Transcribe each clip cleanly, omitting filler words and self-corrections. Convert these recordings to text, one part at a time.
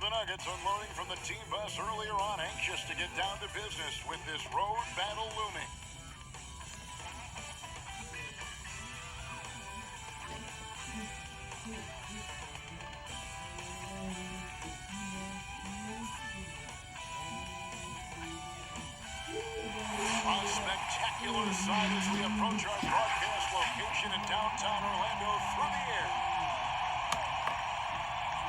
the Nuggets unloading from the team bus earlier on, anxious to get down to business with this road battle looming. A spectacular sight as we approach our broadcast location in downtown Orlando through the air.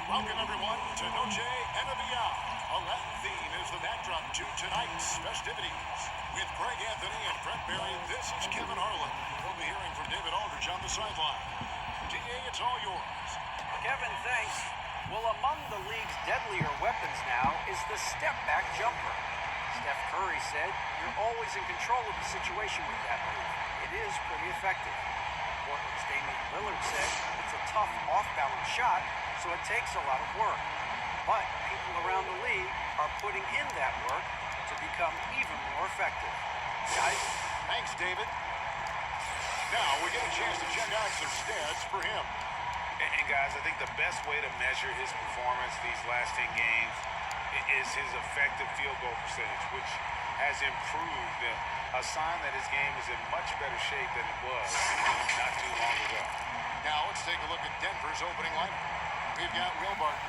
Welcome, everyone, to Noche Enabia. A Latin theme is the backdrop to tonight's festivities. With Greg Anthony and Brett Berry, this is Kevin Harlan. We'll be hearing from David Aldridge on the sideline. DA, it's all yours. Kevin, thanks. Well, among the league's deadlier weapons now is the step-back jumper. Steph Curry said, "You're always in control of the situation with that move. It is pretty effective." Portland's Damian Lillard said, "It's a tough off-balance shot, so it takes a lot of work." But people around the league are putting in that work to become even more effective. Guys? Thanks, David. Now we get a chance to check out some stats for him. And guys, I think the best way to measure his performance these last 10 games is his effective field goal percentage, which has improved. A sign that his game is in much better shape than it was not too long ago. Now let's take a look at Denver's opening lineup. We've got Will Barton.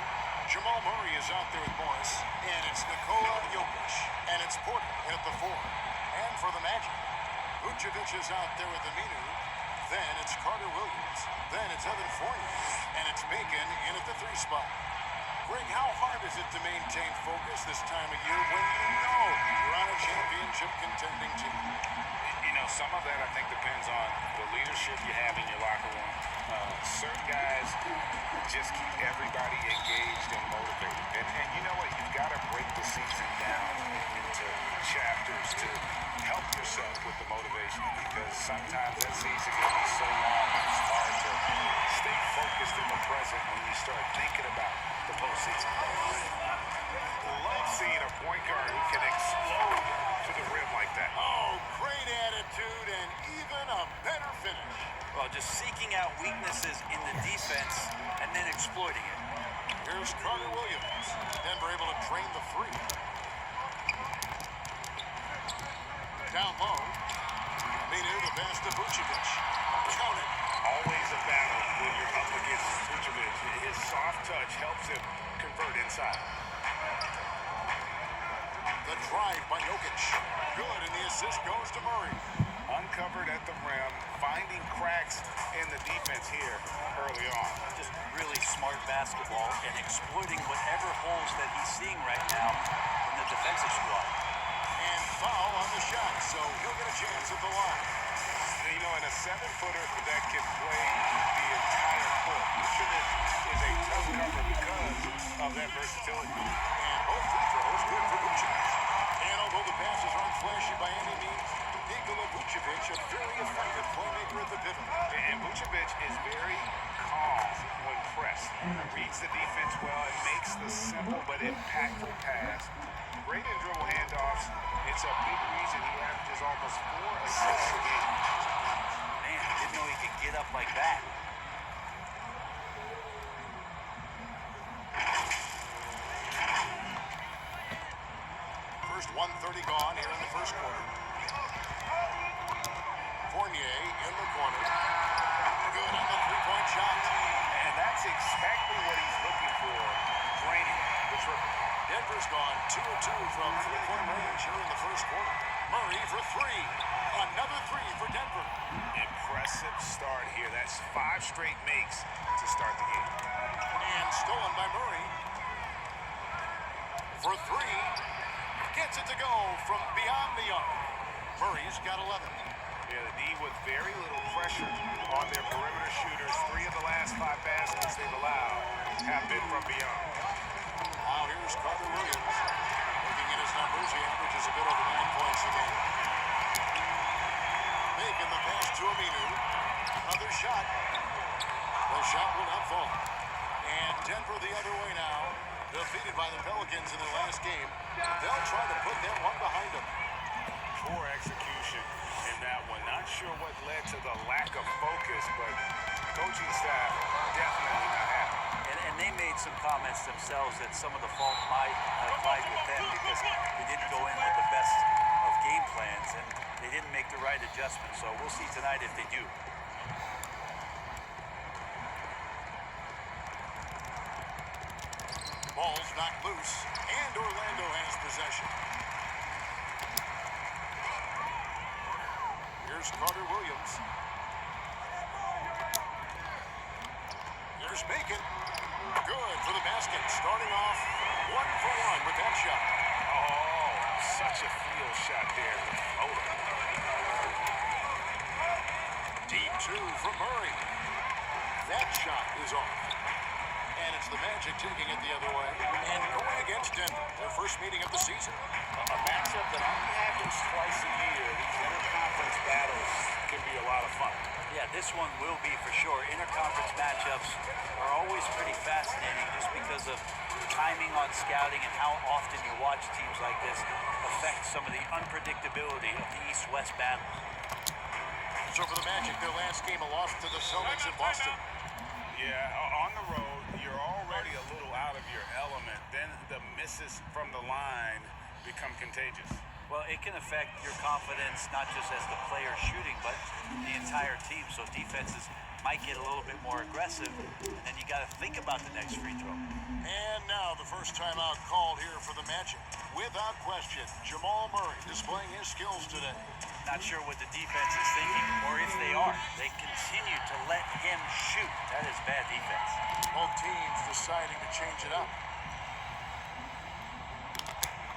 Jamal Murray is out there with Morris. And it's Nikola Jokic. And it's Porter in at the 4. And for the Magic, Vucevic is out there with Aminu. Then it's Carter Williams. Then it's Evan Fournier. And it's Bacon in at the 3 spot. Greg, how hard is it to maintain focus this time of year when you know you're on a championship contending team? You know, some of that I think depends on the leadership you have in your locker room. Certain guys just keep everybody engaged and motivated. And you know what? You've got to break the season down into chapters to help yourself with the motivation, because sometimes that season can be so long and it's hard to stay focused in the present when you start thinking about the postseason. Love seeing a point guard who can explode to the rim like that. Oh, great attitude and even a better finish. Well, just seeking out weaknesses in the defense and then exploiting it. Here's Carter Williams. Denver able to drain the 3. Down low. Aminu the pass to Vucevic. Count it. Always a battle when you're up against Vucevic. His soft touch helps him convert inside. The drive by Jokic. Good, and the assist goes to Murray. Uncovered at the rim, finding cracks in the defense here early on. Just really smart basketball and exploiting whatever holes that he's seeing right now in the defensive squad. And foul on the shot, so he'll get a chance at the line. You know, in a 7-footer that can play the entire court, Vucevic is a tough cover because of that versatility. And both free throws good for Vucevic. And although the passes aren't flashy by any means, Nikola Vucevic, a very effective playmaker at the pivot. And Vucevic is very calm when pressed. Reads the defense well and makes the simple but impactful pass. Great in dribble handoffs. It's a big reason he averages almost 4 assists a game. Man, I didn't know he could get up like that. First 1:30 gone here in the first quarter. Fournier in the corner. Good on the 3-point shot. And that's exactly what he's looking for. Draining the triple. Denver's gone 2 of 2 from 3-point range here in the first quarter. Murray for 3. Another 3 for Denver. Impressive start here. That's 5 straight makes to start the game. And stolen by Murray. For 3. Gets it to go from beyond the arc. Murray's got 11. Yeah, the D with very little pressure on their perimeter shooters. 3 of the last 5 baskets they've allowed have been from beyond. Now here's Carter Williams. Looking at his numbers, he averages a bit over 9 points a game. Making the pass to Aminu. Another shot. The shot will not fall. And Denver the other way now. Defeated by the Pelicans in their last game. They'll try to put that one behind them. Poor execution in that one. Not sure what led to the lack of focus, but coaching staff definitely not happy. And And they made some comments themselves that some of the fault might have lied with them because they didn't go in with the best of game plans and they didn't make the right adjustments. So we'll see tonight if they do. Ball's knocked loose, and Orlando has possession. Here's Carter Williams. Here's Bacon. Good for the basket. Starting off 1 for 1 with that shot. Oh, such a field shot there. Floater. Deep 2 from Murray. That shot is off. And it's the Magic taking it the other way and going against Denver, their first meeting of the season. A matchup that only happens twice a year. These interconference battles can be a lot of fun. Yeah, this one will be for sure. Interconference matchups are always pretty fascinating just because of timing on scouting and how often you watch teams like this affect some of the unpredictability of the East-West battle. So for the Magic, their last game, a loss to the Celtics in Boston. Yeah, on the road, you're already a little out of your element. Then the misses from the line become contagious. Well, it can affect your confidence, not just as the player shooting, but the entire team. So defenses might get a little bit more aggressive, and then you got to think about the next free throw. And now the first timeout called here for the Magic. Without question, Jamal Murray displaying his skills today. Not sure what the defense is thinking, or if they are. They continue to let him shoot. That is bad defense. Both teams deciding to change it up.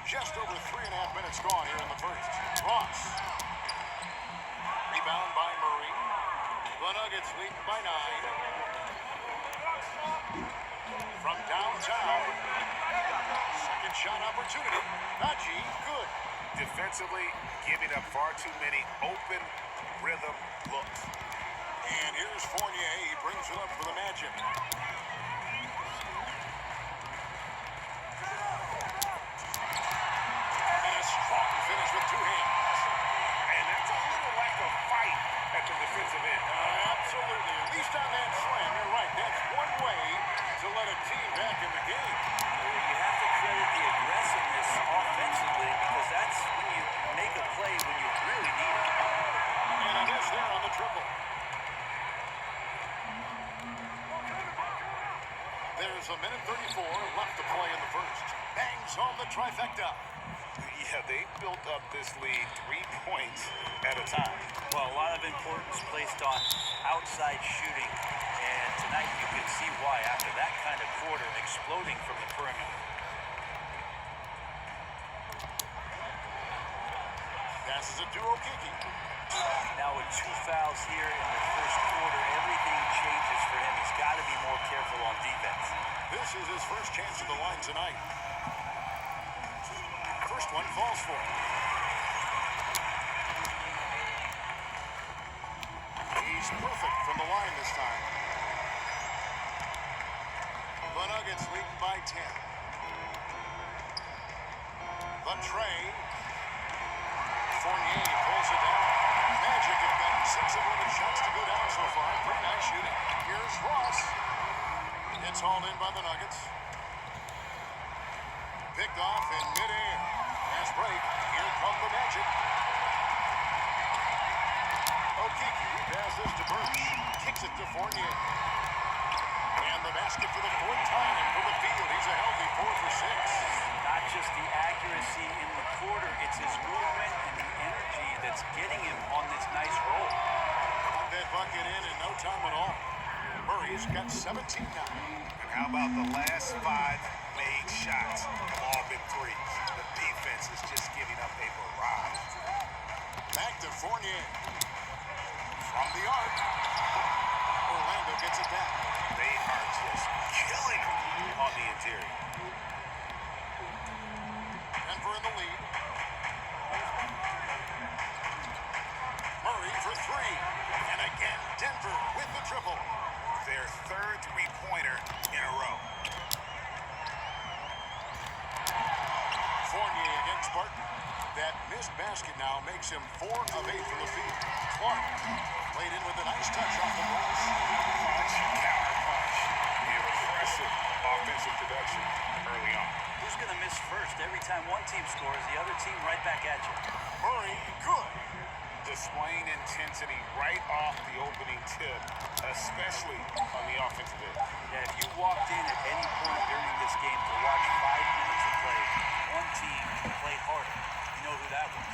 Just over 3.5 minutes gone here in the first. Ross. Rebound by Murray. The Nuggets lead by 9. From downtown. Second shot opportunity. Najee, good. Defensively, giving up far too many open rhythm looks. And here's Fournier. He brings it up for the Magic. And a strong finish with 2 hands. And that's a little lack of fight at the defensive end. Absolutely. At least on that slam, you're right. That's one way to let a team back in the game. You have to credit the aggressiveness offensively because that's when you make a play when you really need it. And a miss there on the triple. There's a minute 34 left to play in the first. Bangs on the trifecta. Yeah, they built up this lead 3 points at a time. Well, a lot of importance placed on outside shooting, and tonight you can see why after that kind of quarter exploding from the perimeter. Passes it to Okiki. Now with 2 fouls here in the first quarter, everything changes for him. He's got to be more careful on defense. This is his first chance at the line tonight. First one falls for him. He's perfect from the line this time. The Nuggets leading by 10. The tray. Fournier pulls it down. Magic have got 6 of 11 shots to go down so far. Pretty nice shooting. Here's Ross. It's hauled in by the Nuggets. Picked off in midair. Fast break. Here come the Magic. Okiki passes to Birch. Kicks it to Fournier. And the basket for the 4th time from the field. He's a healthy 4 for 6. Not just the accuracy in the quarter, it's his movement and the energy that's getting him on this nice roll. Got that bucket in no time at all. Murray's got 17 now. And how about the last 5 made shots? Have all been threes. The defense is just giving up a barrage. Back to Fournier. From the arc. Orlando gets it back. They are just killing him on the interior. Denver in the lead. Murray for 3. And again, Denver with the triple. Their 3rd three-pointer in a row. Fournier against Barton. That missed basket now makes him 4 of 8 from the field. Clark played in with a nice touch off the glass. Punch, counter punch. It aggressive offensive production early on. Who's going to miss first? Every time one team scores, the other team right back at you. Murray, good. Displaying intensity right off the opening tip, especially on the offensive end. Yeah, if you walked in at any point during this game to watch 5 minutes of play, one team played harder. You know who that was.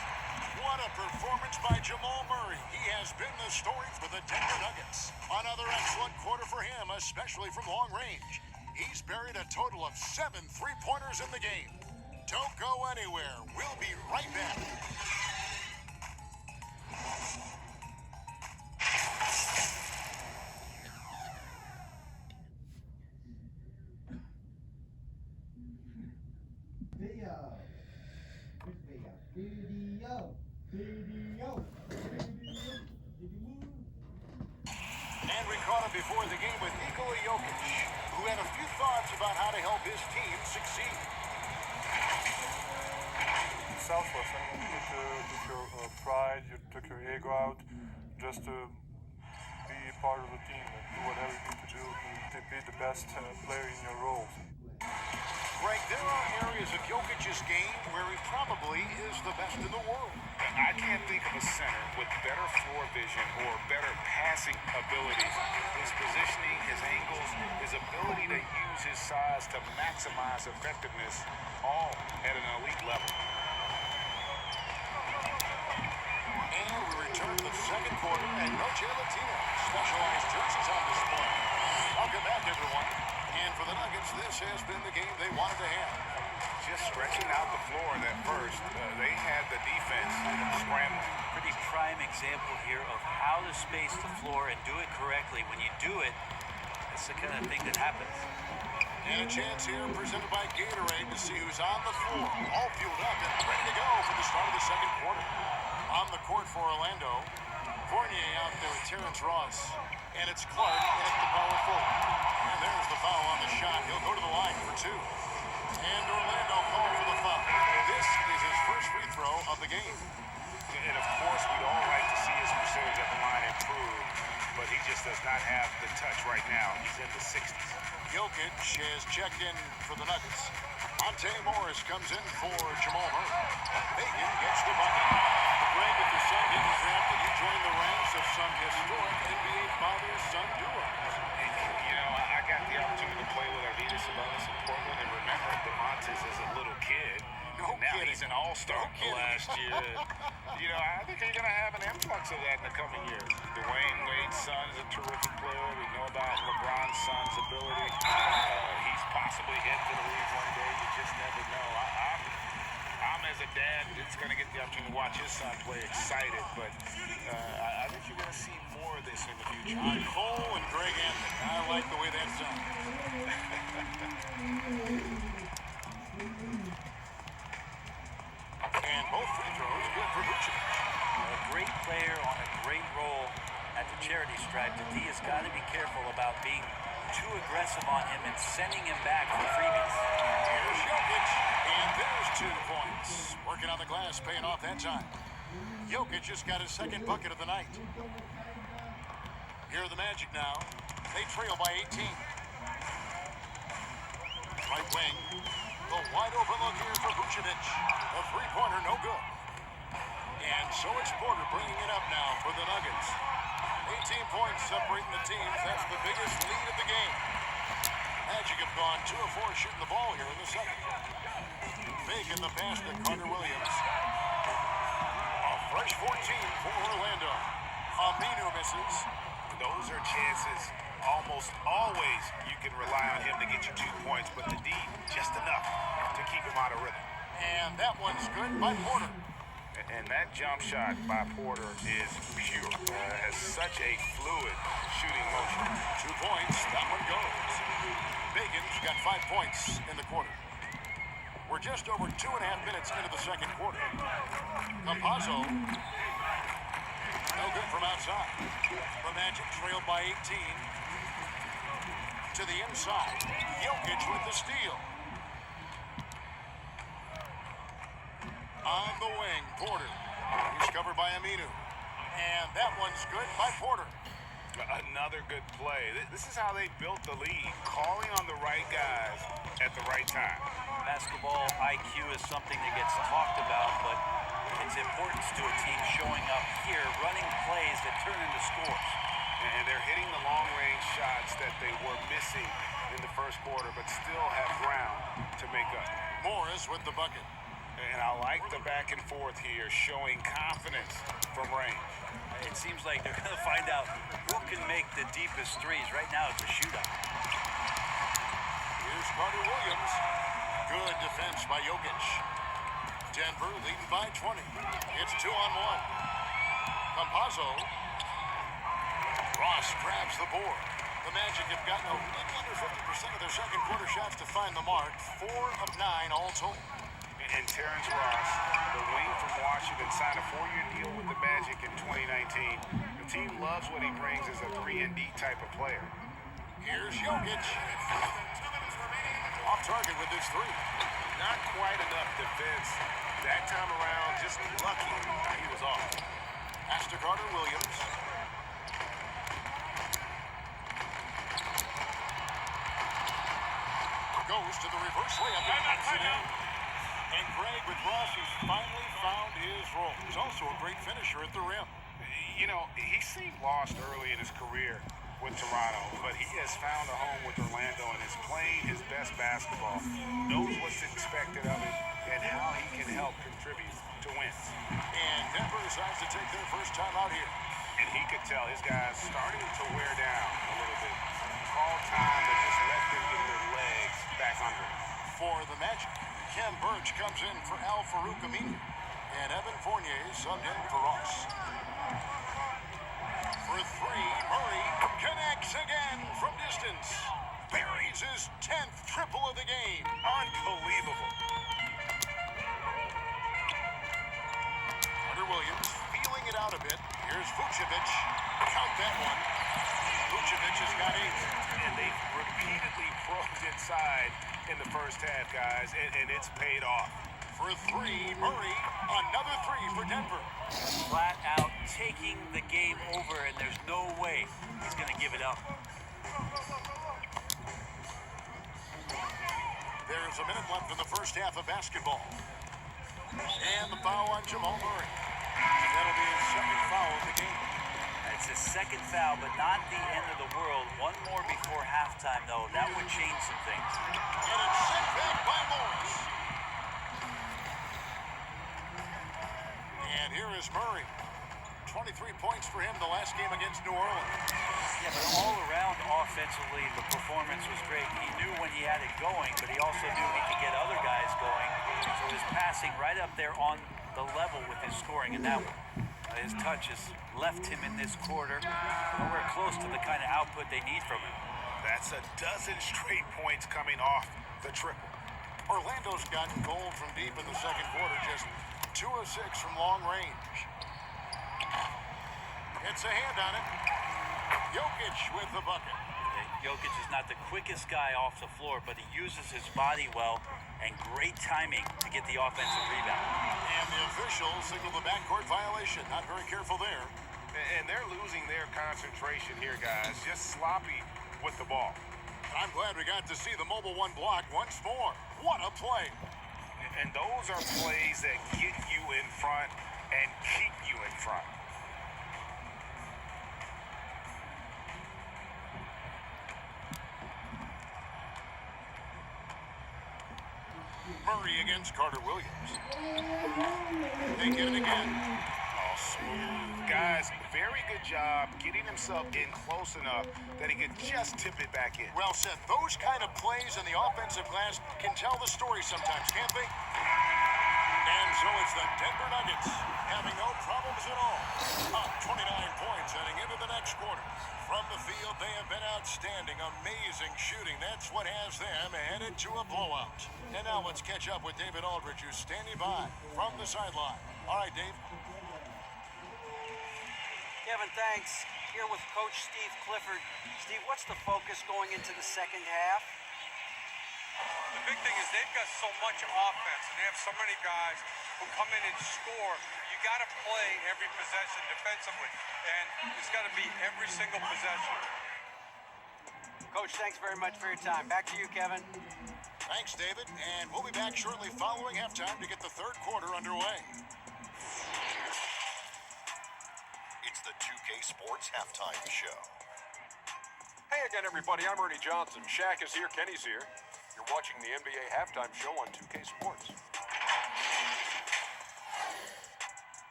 What a performance by Jamal Murray. He has been the story for the Denver Nuggets. Another excellent quarter for him, especially from long range. He's buried a total of 7 3-pointers in the game. Don't go anywhere. We'll be right back. And we caught him before the game with Nikola Jokic, who had a few thoughts about how to help his team succeed. Selfless. I mean, you took your pride, you took your ego out, just to be part of the team and do whatever you need to do to be the best player in your role. Greg, there are areas of Jokic's game where he probably is the best in the world. I can't think of a center with better floor vision or better passing ability. His positioning, his angles, his ability to use his size to maximize effectiveness, all at an elite level. And we return to the second quarter, and Noche Latino specialized jerseys on display. Welcome back, everyone. And for the Nuggets, this has been the game they wanted to have. Just stretching out the floor in that first, they had the defense scrambling. Pretty prime example here of how to space the floor and do it correctly. When you do it, that's the kind of thing that happens. And a chance here presented by Gatorade to see who's on the floor. All fueled up and ready to go for the start of the second quarter. On the court for Orlando, Fournier out there with Terrence Ross. And it's Clark in at the power forward. And there's the foul on the shot. He'll go to the line for 2. And Orlando called for the foul. This is his first free throw of the game. And of course, we'd all like to see his percentage at the line improve, but he just does not have the touch right now. He's in the 60s. Jokic has checked in for the Nuggets. Monte Morris comes in for Jamal Murray. Bacon gets the bucket. Greg, if your son didn't draft it, you joined the ranks of some historic NBA father-son duos. And, you know, I got the opportunity to play with Arvidas Sabonis in Portland and remember DeMontis as a little kid. No now kidding. he's an all-star last year. You know, I think you're going to have an influx of that in the coming years. Dwayne Wade's son is a terrific player. We know about LeBron's son's ability. He's possibly heading to the league one day. You just never know. I'm as a dad that's going to get the opportunity to watch his son play excited, but I think you're going to see more of this in the future. Cole and Greg Anthony. I like the way that sounds. And both free throws good for Vucevic. A great player on a great role at the charity stripe. The D has got to be careful about being too aggressive on him and sending him back for freebies. Here's Jokic, and there's 2 points. Working on the glass, paying off that time. Jokic just got his second bucket of the night. Here are the Magic now. They trail by 18. Right wing. The wide open look here for Vucevic. A three-pointer, no good. And so it's Porter bringing it up now for the Nuggets. 18 points separating the teams. That's the biggest lead of the game. Magic have gone 2 of 4 shooting the ball here in the second. Making the pass to Carter Williams. A fresh 14 for Orlando. Aminu misses. Those are chances almost always you can rely on him to get you 2 points, but the D, just enough to keep him out of rhythm. And that one's good by Porter. And that jump shot by Porter is pure. Has such a fluid shooting motion. 2 points, that one goes. Bacon's got 5 points in the quarter. We're just over 2.5 minutes into the second quarter. Campazzo, no good from outside. The Magic trailed by 18. To the inside, Jokic with the steal. On the wing, Porter. He's covered by Aminu. And that one's good by Porter. Another good play. This is how they built the lead, calling on the right guys at the right time. Basketball IQ is something that gets talked about, but its importance to a team showing up here, running plays that turn into scores. And they're hitting the long-range shots that they were missing in the first quarter, but still have ground to make up. Morris with the bucket. And I like the back and forth here, showing confidence from range. It seems like they're going to find out who can make the deepest threes. Right now, it's a shootout. Here's Carter Williams. Good defense by Jokic. Denver leading by 20. It's 2-on-1. Campazzo. Ross grabs the board. The Magic have gotten a little under 50% of their second quarter shots to find the mark. 4 of 9 all told. And Terrence Ross, the wing from Washington, signed a 4-year deal with the Magic in 2019. The team loves what he brings as a 3-and-D type of player. Here's Jokic. Off target with his three. Not quite enough defense. That time around, just lucky he was off. Pass to Carter Williams. Goes to the reverse layup and knocks it in. And Greg with Ross has finally found his role. He's also a great finisher at the rim. You know, he seemed lost early in his career with Toronto, but he has found a home with Orlando and is playing his best basketball, knows what's expected of him, and how he can help contribute to wins. And Denver decides to take their first time out here. And he could tell his guys starting to wear down a little bit. Call time to just let them get their legs back under them. For the Magic, Ken Burch comes in for Al Farouk Aminu. And Evan Fournier subbed in for Ross. For three, Murray connects again from distance. Buries his 10th triple of the game. Unbelievable. Carter Williams feeling it out a bit. Here's Vucevic. Count that one. Vucevic has got 8. And they repeatedly froze inside in the first half, guys, and it's paid off. For three, Murray. Another three for Denver. Flat out taking the game over, and there's no way he's going to give it up. There's a minute left in the first half of basketball. And the foul on Jamal Murray. That'll be his second foul of the game. It's his second foul, but not the end of the world. One more before halftime, though. That would change some things. And it's sent back by Morris. And here is Murray. 23 points for him the last game against New Orleans. Yeah, but all around offensively, the performance was great. He knew when he had it going, but he also knew he could get other guys going. So his passing right up there on the level with his scoring in that one. His touch has left him in this quarter nowhere close to the kind of output they need from him. That's a dozen straight points coming off the triple. Orlando's gotten gold from deep in the second quarter, just 2 of 6 from long range. It's a hand on it. Jokic with the bucket. Jokic is not the quickest guy off the floor, but he uses his body well and great timing to get the offensive rebound. And the officials signal the backcourt violation. Not very careful there. And they're losing their concentration here, guys. Just sloppy with the ball. I'm glad we got to see the mobile one block once more. What a play. And those are plays that get you in front and keep you in front. Murray against Carter Williams. They get it again. Oh, smooth. Guys, very good job getting himself in close enough that he could just tip it back in. Well said. Those kind of plays in the offensive glass can tell the story sometimes, can't they? And so it's the Denver Nuggets having no problems at all. Up 29 points heading into the next quarter. From the field, they have been outstanding. Amazing shooting. That's what has them headed to a blowout. And now let's catch up with David Aldridge, who's standing by from the sideline. All right, Dave. Kevin, thanks. Here with Coach Steve Clifford. Steve, what's the focus going into the second half? The big thing is they've got so much offense, and they have so many guys who come in and score. You got to play every possession defensively, and it's got to be every single possession. Coach, thanks very much for your time. Back to you, Kevin. Thanks, David. And we'll be back shortly following halftime to get the third quarter underway. It's the 2K Sports Halftime Show. Hey again, everybody. I'm Ernie Johnson. Shaq is here. Kenny's here. You're watching the NBA Halftime Show on 2K Sports.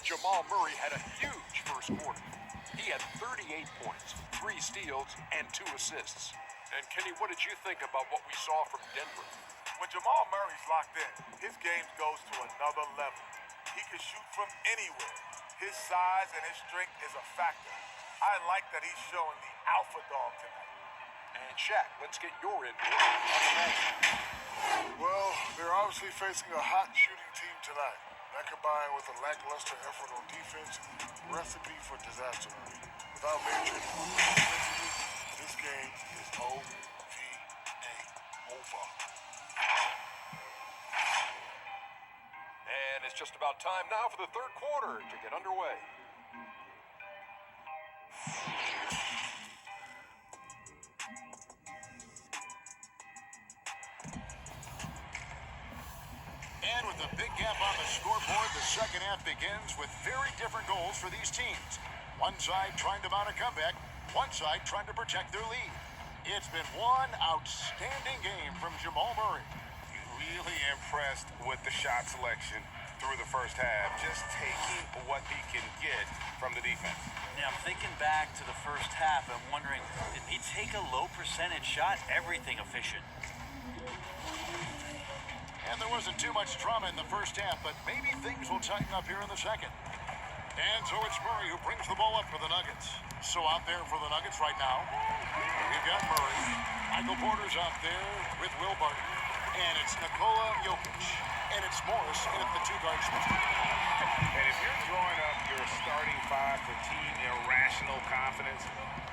Jamal Murray had a huge first quarter. He had 38 points, 3 steals, and 2 assists. And Kenny, what did you think about what we saw from Denver? When Jamal Murray's locked in, his game goes to another level. He can shoot from anywhere. His size and his strength is a factor. I like that he's showing the alpha dog tonight. And Shaq, let's get your input. Well, they're obviously facing a hot shooting team tonight. That combined with a lackluster effort on defense, recipe for disaster. Without major improvement defensively, this game is OVA. Over. And it's just about time now for the third quarter to get underway. And with a big gap on the scoreboard, the second half begins with very different goals for these teams. One side trying to mount a comeback, one side trying to protect their lead. It's been one outstanding game from Jamal Murray. Really impressed with the shot selection through the first half, just taking what he can get from the defense. Now, thinking back to the first half, I'm wondering, did he take a low percentage shot? Everything efficient. And there wasn't too much drama in the first half, but maybe things will tighten up here in the second. And so it's Murray who brings the ball up for the Nuggets. So out there for the Nuggets right now, we've got Murray. Michael Porter's out there with Will Barton. And it's Nikola Jokic. And it's Morris in at the 2 guard spot. And if you're drawing up your starting 5 for team irrational confidence,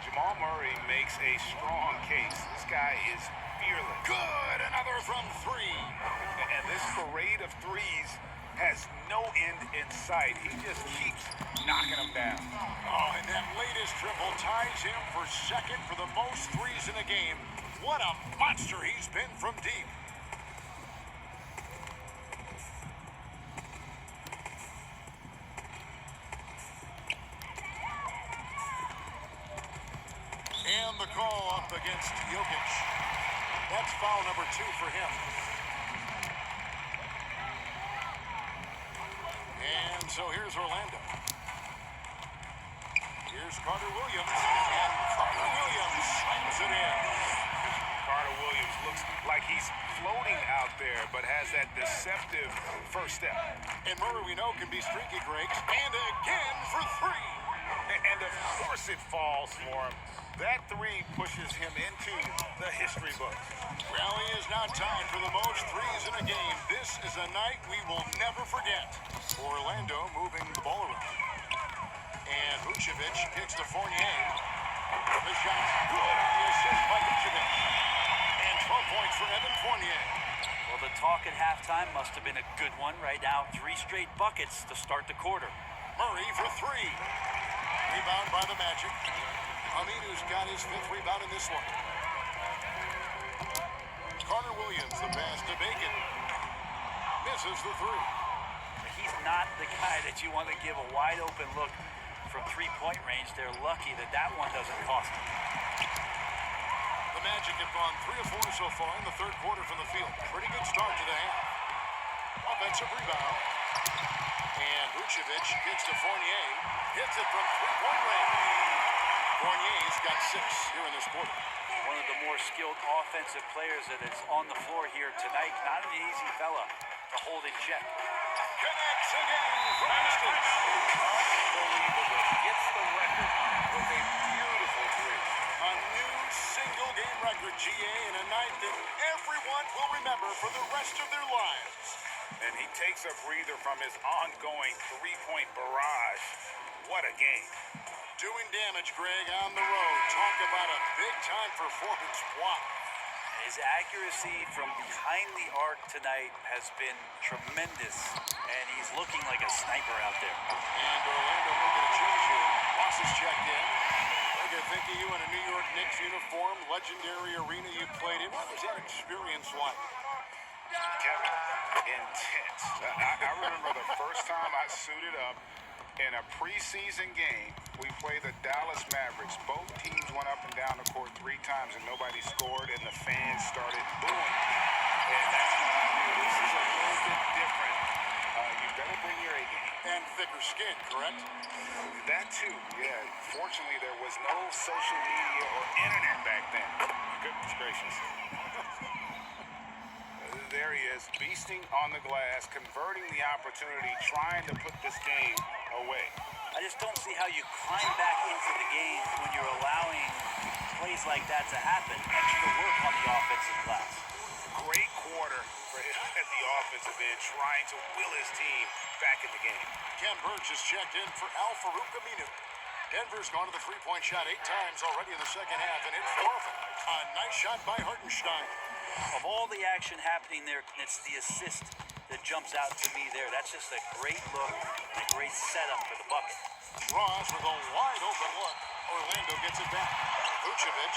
Jamal Murray makes a strong case. This guy is fearless. Good, another from 3. And this parade of threes has no end in sight. He just keeps knocking them down. Oh, and that latest triple ties him for second for the most threes in a game. What a monster he's been from deep. And the call up against Jokic. That's foul number 2 for him. And so here's Orlando. Here's Carter Williams. And Carter Williams slams it in. Carter Williams looks like he's floating out there, but has that deceptive first step. And Murray, we know, can be streaky, Greg. And again for 3. And of course it falls for him. That 3 pushes him into the history books. Well, he is now tied for the most threes in a game. This is a night we will never forget. Orlando moving the ball around. And Vucevic kicks to Fournier. The shot's good on the assist by Vucevic. And 12 points for Evan Fournier. Well, the talk at halftime must have been a good one. Right now, 3 straight buckets to start the quarter. Murray for 3. Rebound by the Magic. Aminu's got his 5th rebound in this one. Carter Williams, the pass to Bacon. Misses the 3. He's not the guy that you want to give a wide open look from 3-point range. They're lucky that that one doesn't cost them. The Magic have gone 3 of 4 so far in the third quarter from the field. Pretty good start to the half. Offensive rebound. And Vucevic gets to Fournier. Hits it from 3-point range. Fournier's got 6 here in this quarter. One of the more skilled offensive players that is on the floor here tonight. Not an easy fella to hold in check. Connects again from distance. Unbelievable. Gets the record with a beautiful 3. A new single-game record, GA, in a night that everyone will remember for the rest of their lives. And he takes a breather from his ongoing 3-point barrage. What a game. Doing damage, Greg, on the road. Talk about a big-time performance. Wow. His accuracy from behind the arc tonight has been tremendous, and he's looking like a sniper out there. And Orlando making a change here. Ross is checked in. Like I think of you in a New York Knicks uniform, legendary arena you played in. What was that experience like? Kevin, intense. I remember the first time I suited up in a preseason game. We played the Dallas Mavericks. Both teams went up and down the court 3 times and nobody scored, and the fans started booing. And that's when I knew this is a little bit different. You better bring your A game. And thicker skin, correct? That too, yeah. Fortunately, there was no social media or internet back then. Goodness gracious. There he is, beasting on the glass, converting the opportunity, trying to put this game away. I just don't see how you climb back into the game when you're allowing plays like that to happen. Extra work on the offensive glass. Great quarter for him at the offensive end, trying to will his team back in the game. Ken Burge is checked in for Al-Farouq Aminu. Denver's gone to the three-point shot 8 times already in the second half, and it's 4 of them. A nice shot by Hartenstein. Of all the action happening there, it's the assist that jumps out to me there. That's just a great look and a great setup for the bucket. Ross with a wide open look. Orlando gets it back. Vucevic,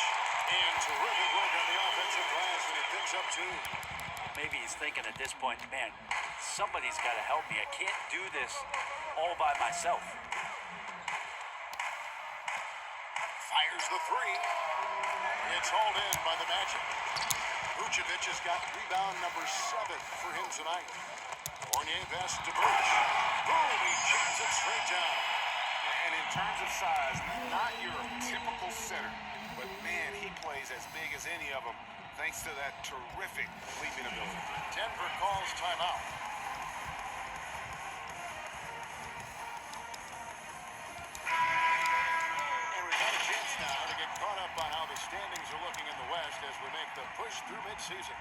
and terrific work on the offensive glass, and he picks up 2. Maybe he's thinking at this point, man, somebody's got to help me. I can't do this all by myself. Fires the 3. It's hauled in by the Magic. Vucevic has got rebound number 7 for him tonight. Fournier pass to Burge. Boom, he chips it straight down. And in terms of size, not your typical center, but man, he plays as big as any of them, thanks to that terrific leaping ability. Denver calls timeout. And we've got a chance now to get caught up on how the standings are looking in the West as we make the push through midseason.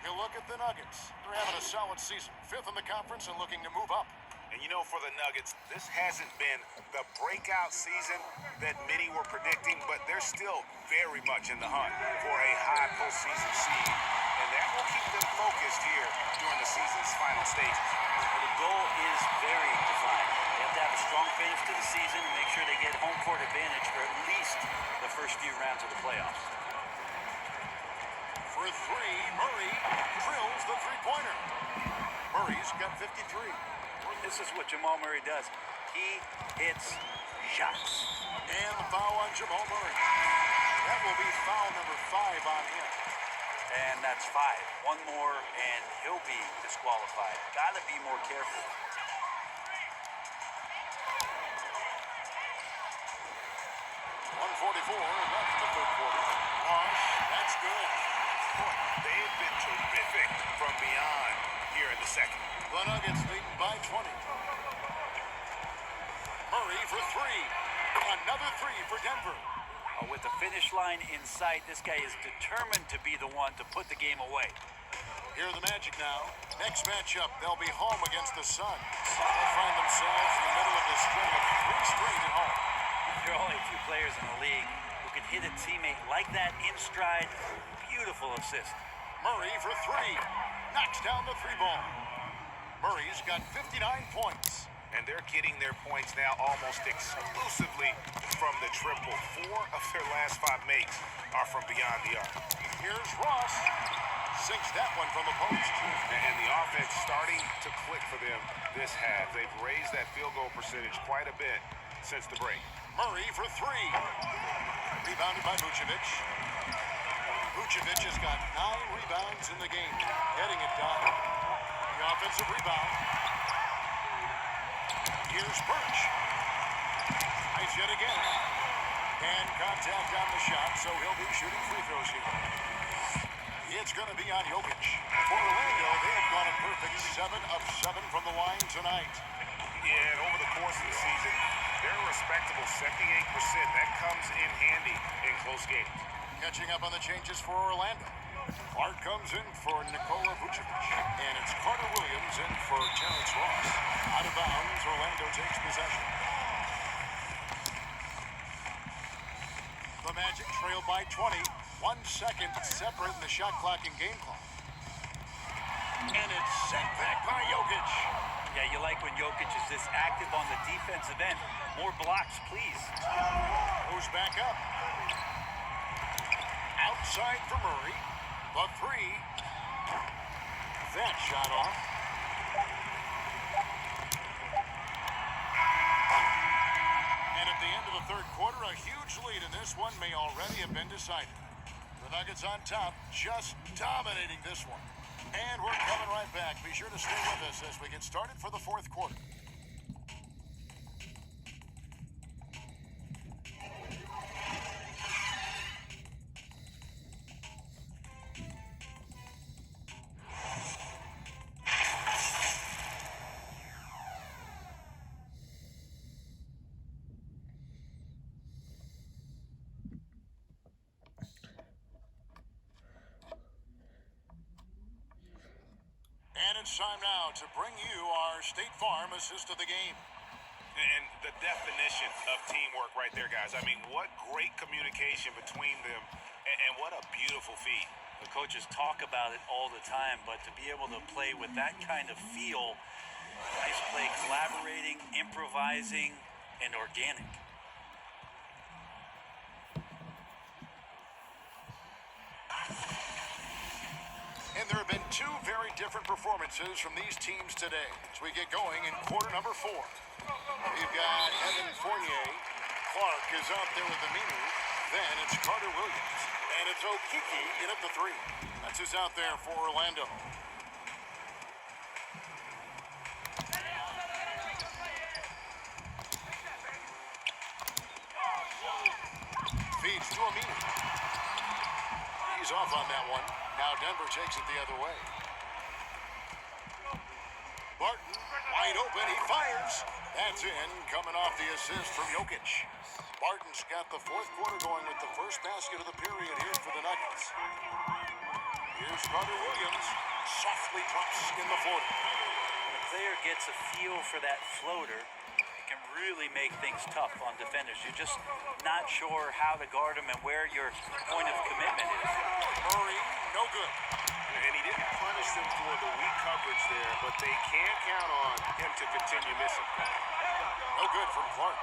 You look at the Nuggets. They're having a solid season. 5th in the conference and looking to move up. And you know, for the Nuggets, this hasn't been the breakout season that many were predicting, but they're still very much in the hunt for a high postseason seed. And that will keep them focused here during the season's final stages. Well, the goal is very defined. They have to have a strong finish to the season and make sure they get home court advantage for at least the first few rounds of the playoffs. For 3, Murray drills the three-pointer. Murray's got 53. This is what Jamal Murray does. He hits shots. And the foul on Jamal Murray. That will be foul number 5 on him. And that's 5. One more, and he'll be disqualified. Gotta be more careful. .144 left in the third quarter. Wash, that's good. Boy, they have been terrific from beyond here in the second. The Nuggets leading by 20. Murray for 3. Another 3 for Denver. With the finish line in sight, this guy is determined to be the one to put the game away. Here are the Magic now. Next matchup, they'll be home against the Suns. They'll find themselves in the middle of this string of 3 straight at home. There are only a few players in the league who can hit a teammate like that in stride. Beautiful assist. Murray for 3. Knocks down the 3-ball. Murray's got 59 points. And they're getting their points now almost exclusively from the triple. 4 of their last 5 makes are from beyond the arc. Here's Ross. Sinks that one from the post. And the offense starting to click for them this half. They've raised that field goal percentage quite a bit since the break. Murray for 3. Rebounded by Vucevic. Vucevic has got 9 rebounds in the game. Getting it done. The offensive rebound. Here's Burge. Nice yet again. And contact on the shot, so he'll be shooting free throws here. It's going to be on Jokic. For Orlando, they have gone a perfect 7 of 7 from the line tonight. Yeah, and over the course of the season, they're a respectable 78%. That comes in handy in close games. Catching up on the changes for Orlando. Clark comes in for Nikola Vucevic. And it's Carter Williams in for Terrence Ross. Out of bounds, Orlando takes possession. The Magic trail by 20. 1 second separate in the shot clock and game clock. And it's sent back by Jokic. Yeah, you like when Jokic is this active on the defensive end. More blocks, please. Goes back up. Outside for Murray. The three. That shot off. And at the end of the third quarter, a huge lead in this one may already have been decided. The Nuggets on top, just dominating this one. And we're coming right back. Be sure to stay with us as we get started for the fourth quarter. And it's time now to bring you our State Farm assist of the game. And the definition of teamwork right there, guys. I mean, what great communication between them, and what a beautiful feat. The coaches talk about it all the time, but to be able to play with that kind of feel, nice play, collaborating, improvising, and organic. And there have been two very different performances from these teams today as we get going in quarter number 4. We've got Evan Fournier. Clark is out there with the Aminu. Then it's Carter Williams. And it's Okiki in at the 3. That's who's out there for Orlando. Feeds to Aminu. He's off on that one. Now Denver takes it the other way. Barton, wide open, he fires. That's in, coming off the assist from Jokic. Barton's got the fourth quarter going with the first basket of the period here for the Nuggets. Here's Carter Williams, softly drops in the floater. When a player gets a feel for that floater, it can really make things tough on defenders. You're just not sure how to guard him and where your point of commitment is. Murray, no good. And he didn't punish them for the weak coverage there, but they can't count on him to continue missing. No good from Clark.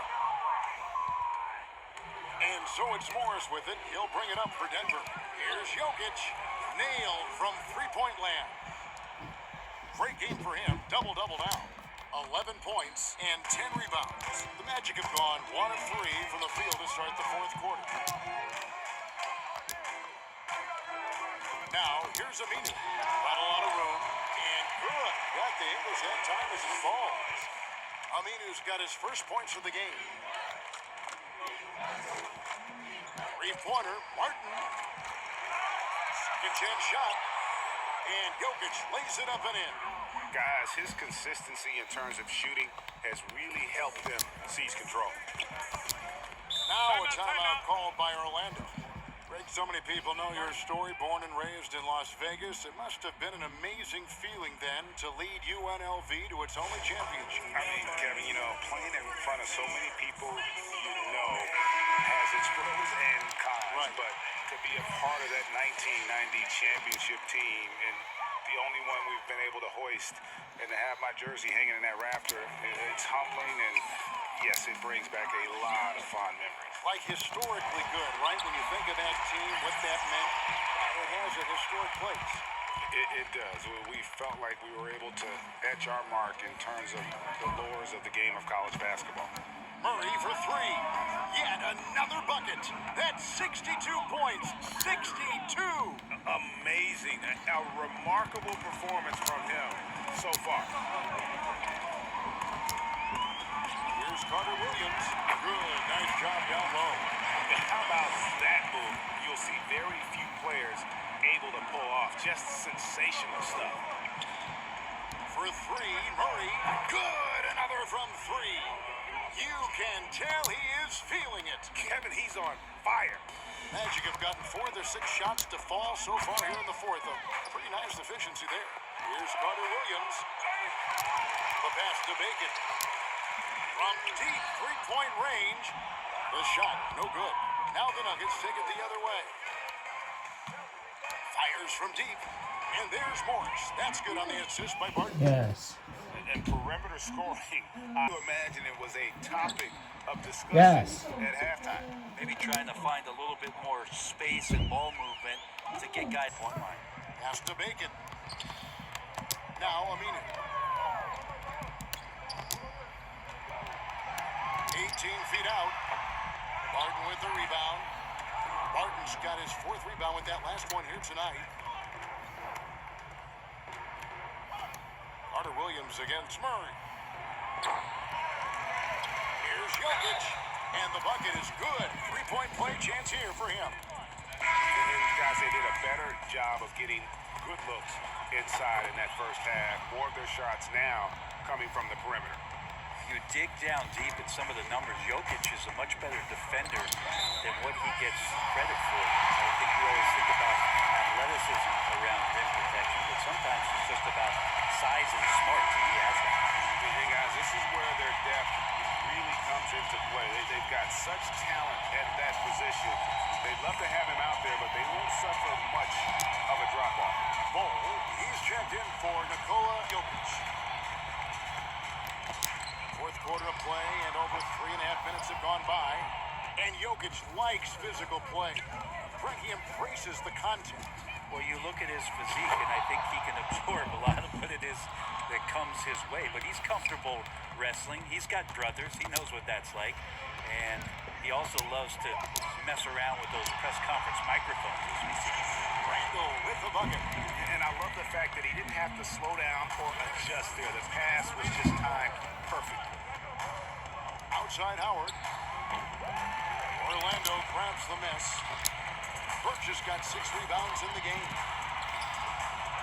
And so it's Morris with it. He'll bring it up for Denver. Here's Jokic. Nailed from three-point land. Great game for him. Double-double now. 11 points and 10 rebounds. The Magic have gone 1 of 3 from the field to start the fourth quarter. Now, here's Aminu. Got a lot of room. And good. Got the English that time as he falls. Aminu's got his first points of the game. Three-pointer, Martin. Second chance shot. And Jokic lays it up and in. Guys, his consistency in terms of shooting has really helped them seize control. Now a timeout called by Orlando. Greg, so many people know your story. Born and raised in Las Vegas, it must have been an amazing feeling then to lead UNLV to its only championship. I mean, Kevin, you know, playing in front of so many people you know has its pros and cons. Right. But to be a part of that 1990 championship team and the only one we've been able to hoist and to have my jersey hanging in that rafter, it's humbling, and yes, it brings back a lot of fond memories. Like historically good, right? When you think of that team, what that meant, it has a historic place. It does. We felt like we were able to etch our mark in terms of the lures of the game of college basketball. Murray for 3. Yet another bucket. That's 62 points. 62. Amazing. A remarkable performance from him so far. Here's Carter Williams. Good. Nice job down low. And how about that move? You'll see very few players able to pull off just sensational stuff. For 3, Murray. Good. Another from 3. You can tell he is feeling it. Kevin, he's on fire. Magic have gotten 4 of their 6 shots to fall so far here in the fourth. A pretty nice efficiency there. Here's Carter Williams. The pass to Bacon. From deep three-point range. The shot, no good. Now the Nuggets take it the other way. Fires from deep. And there's Morris. That's good on the assist by Barton. Yes. And perimeter scoring, I imagine it was a topic of discussion Yes. at halftime. Maybe trying to find a little bit more space and ball movement to get guys one line. Has to Bacon. Now Aminu. 18 feet out. Barton with the rebound. Barton's got his fourth rebound with that last one here tonight. Carter Williams against Murray. Here's Jokic. And the bucket is good. Three-point play chance here for him. And then, guys, they did a better job of getting good looks inside in that first half. More of their shots now coming from the perimeter. You dig down deep in some of the numbers. Jokic is a much better defender than what he gets credit for. I think we always think about athleticism around rim protection, but sometimes it's just about size and smarts, and he has that. And guys, this is where their depth really comes into play. They've got such talent at that position. They'd love to have him out there, but they won't suffer much of a drop-off. Ball, he's checked in for Nikola Jokic. Fourth quarter of play, and over 3.5 minutes have gone by. And Jokic likes physical play. Frankie embraces the contact. Well, you look at his physique, and I think he can absorb a lot of what it is that comes his way. But he's comfortable wrestling. He's got brothers. He knows what that's like. And he also loves to mess around with those press conference microphones, as we see. Randall with the bucket. And I love the fact that he didn't have to slow down or adjust there. The pass was just timed perfectly. Outside Howard. Orlando grabs the miss. Burks has got 6 rebounds in the game.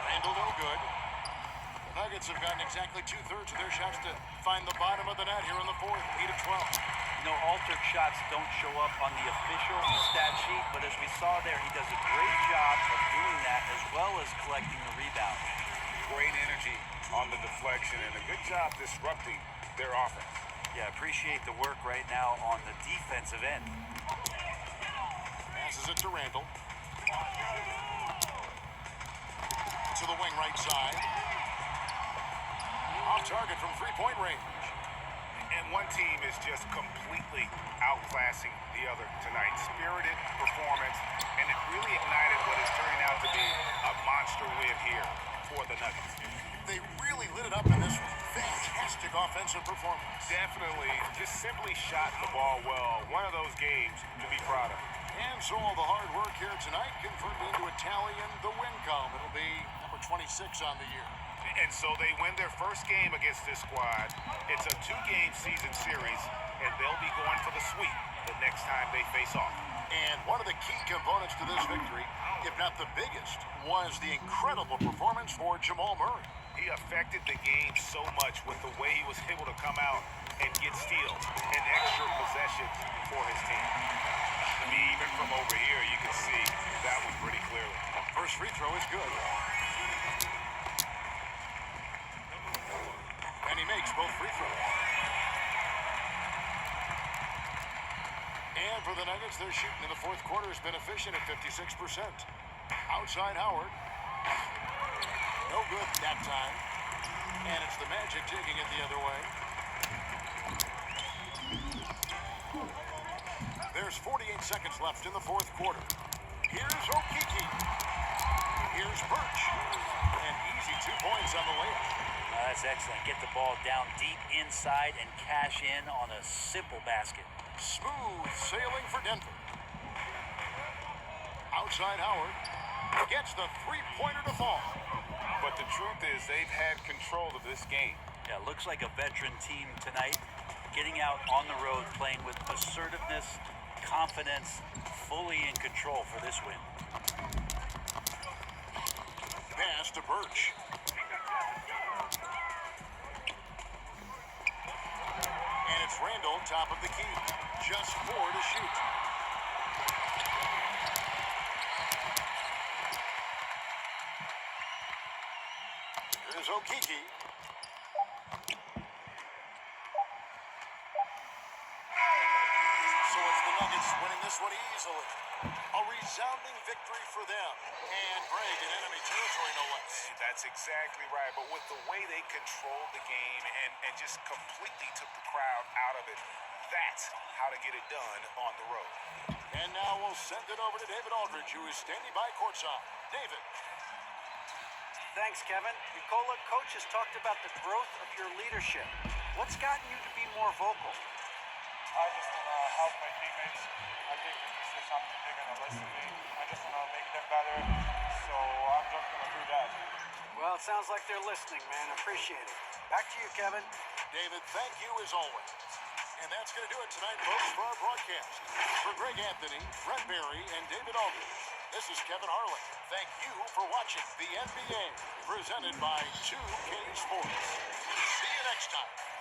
Randall no good. The Nuggets have gotten exactly 2/3 of their shots to find the bottom of the net here in the fourth. 8-12. You know, altered shots don't show up on the official stat sheet, but as we saw there, he does a great job of doing that as well as collecting the rebound. Great energy on the deflection and a good job disrupting their offense. Yeah, appreciate the work right now on the defensive end. Passes it to Randall. To the wing right side. Off target from three-point range. And one team is just completely outclassing the other tonight. Spirited performance, and it really ignited what is turning out to be a monster win here for the Nuggets. They really lit it up in this fantastic offensive performance. Definitely just simply shot the ball well. One of those games to be proud of. And so all the hard work here tonight converted into a tally in the win column. It'll be number 26 on the year. And so they win their first game against this squad. It's a 2-game season series, and they'll be going for the sweep the next time they face off. And one of the key components to this victory, if not the biggest, was the incredible performance for Jamal Murray. He affected the game so much with the way he was able to come out and get steals and extra possessions for his team. I mean, even from over here, you can see that one pretty clearly. First free throw is good. And he makes both free throws. And for the Nuggets, their shooting in the fourth quarter has been efficient at 56%. Outside Howard. No good that time. And it's the Magic taking it the other way. There's 48 seconds left in the fourth quarter. Here's Okiki. Here's Birch. And easy 2 points on the layup. That's excellent. Get the ball down deep inside and cash in on a simple basket. Smooth sailing for Denver. Outside Howard gets the three-pointer to fall. But the truth is they've had control of this game. Yeah, looks like a veteran team tonight. Getting out on the road, playing with assertiveness, confidence, fully in control for this win. Pass to Birch. And it's Randall, top of the key. Just 4 to shoot. Here's Okiki. So it's the Nuggets winning win this one easily. A resounding victory for them. And Greg in enemy territory, no less. That's exactly right. But with the way they controlled the game and just completely took the crowd out of it, that's how to get it done on the road. And now we'll send it over to David Aldridge, who is standing by courtside. David. Thanks, Kevin. Nicola, coach has talked about the growth of your leadership. What's gotten you to be more vocal? I just want to help my teammates. I think if this is something they're going to listen to me, I just want to make them better. So I'm just going to do that. Well, it sounds like they're listening, man. Appreciate it. Back to you, Kevin. David, thank you as always. And that's going to do it tonight, folks, for our broadcast. For Greg Anthony, Brett Berry, and David Aldridge, this is Kevin Harlan. Thank you for watching the NBA, presented by 2K Sports. See you next time.